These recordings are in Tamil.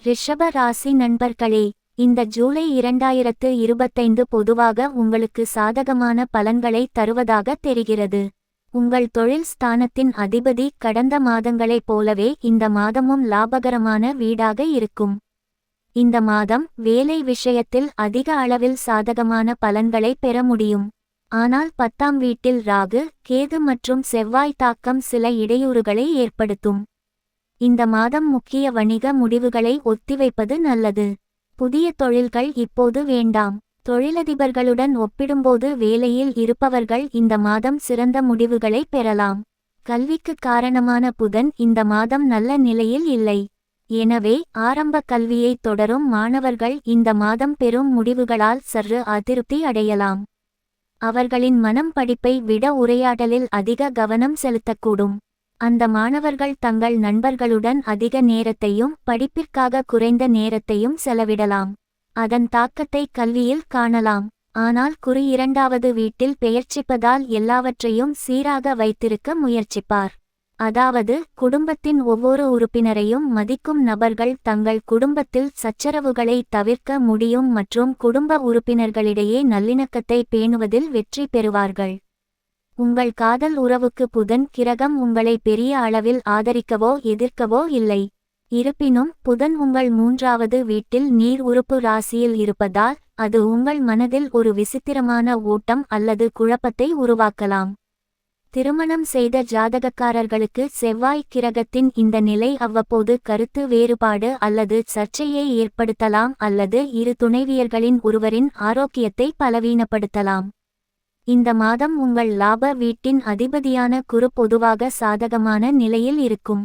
ரிஷப ராசி நண்பர்களே, இந்த ஜூலை 2025 பொதுவாக உங்களுக்கு சாதகமான பலன்களை தருவதாக தெரிகிறது. உங்கள் தொழில் ஸ்தானத்தின் அதிபதி கடந்த மாதங்களைப் போலவே இந்த மாதமும் லாபகரமான வீடாக இருக்கும். இந்த மாதம் வேலை விஷயத்தில் அதிக அளவில் சாதகமான பலன்களை பெற முடியும். ஆனால் 10ஆம் வீட்டில் ராகு, கேது மற்றும் செவ்வாய் தாக்கம் சில இடையூறுகளை ஏற்படுத்தும். இந்த மாதம் முக்கிய வணிக முடிவுகளை ஒத்திவைப்பது நல்லது. புதிய தொழில்கள் இப்போது வேண்டாம். தொழிலதிபர்களுடன் ஒப்பிடும்போது வேலையில் இருப்பவர்கள் இந்த மாதம் சிறந்த முடிவுகளை பெறலாம். கல்விக்கு காரணமான புதன் இந்த மாதம் நல்ல நிலையில் இல்லை. எனவே ஆரம்ப கல்வியை தொடரும் மாணவர்கள் இந்த மாதம் பெறும் முடிவுகளால் சற்று அதிருப்தி அடையலாம். அவர்களின் மனம் படிப்பை விட உரையாடலில் அதிக கவனம் செலுத்தக்கூடும். அந்த மாணவர்கள் தங்கள் நண்பர்களுடன் அதிக நேரத்தையும் படிப்பிற்காக குறைந்த நேரத்தையும் செலவிடலாம். அதன் தாக்கத்தை கல்வியில் காணலாம். ஆனால் குறி 2வது வீட்டில் பெயர்ச்சிப்பதால் எல்லாவற்றையும் சீராக வைத்திருக்க முயற்சிப்பார். அதாவது குடும்பத்தின் ஒவ்வொரு உறுப்பினரையும் மதிக்கும் நபர்கள் தங்கள் குடும்பத்தில் சச்சரவுகளை தவிர்க்க முடியும் மற்றும் குடும்ப உறுப்பினர்களிடையே நல்லிணக்கத்தை பேணுவதில் வெற்றி பெறுவார்கள். உங்கள் காதல் உறவுக்கு புதன் கிரகம் உங்களை பெரிய அளவில் ஆதரிக்கவோ எதிர்க்கவோ இல்லை. இருப்பினும் புதன் உங்கள் 3வது வீட்டில் நீர் உறுப்பு ராசியில் இருப்பதால் அது உங்கள் மனதில் ஒரு விசித்திரமான ஓட்டம் அல்லது குழப்பத்தை உருவாக்கலாம். திருமணம் செய்த ஜாதகக்காரர்களுக்கு செவ்வாய் கிரகத்தின் இந்த நிலை அவ்வப்போது கருத்து வேறுபாடு அல்லது சர்ச்சையை ஏற்படுத்தலாம் அல்லது இரு துணைவியர்களின் ஒருவரின் ஆரோக்கியத்தை பலவீனப்படுத்தலாம். இந்த மாதம் உங்கள் லாப வீட்டின் அதிபதியான குரு பொதுவாக சாதகமான நிலையில் இருக்கும்.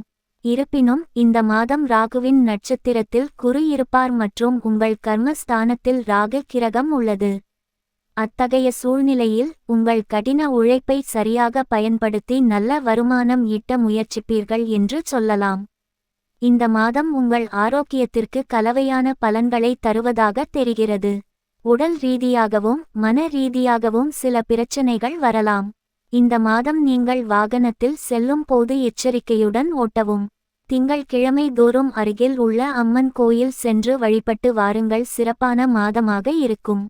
இருப்பினும் இந்த மாதம் ராகுவின் நட்சத்திரத்தில் குரு இருப்பார் மற்றும் உங்கள் கர்மஸ்தானத்தில் ராகு கிரகம் உள்ளது. அத்தகைய சூழ்நிலையில் உங்கள் கடின உழைப்பை சரியாக பயன்படுத்தி நல்ல வருமானம் ஈட்ட முயற்சிப்பீர்கள் என்று சொல்லலாம். இந்த மாதம் உங்கள் ஆரோக்கியத்திற்கு கலவையான பலன்களை தருவதாக தெரிகிறது. உடல் ரீதியாகவும் மன ரீதியாகவும் சில பிரச்சனைகள் வரலாம். இந்த மாதம் நீங்கள் வாகனத்தில் செல்லும் போது எச்சரிக்கையுடன் ஓட்டவும். திங்கள்கிழமை தோறும் அருகில் உள்ள அம்மன் கோயில் சென்று வழிபட்டு வாருங்கள். சிறப்பான மாதமாக இருக்கும்.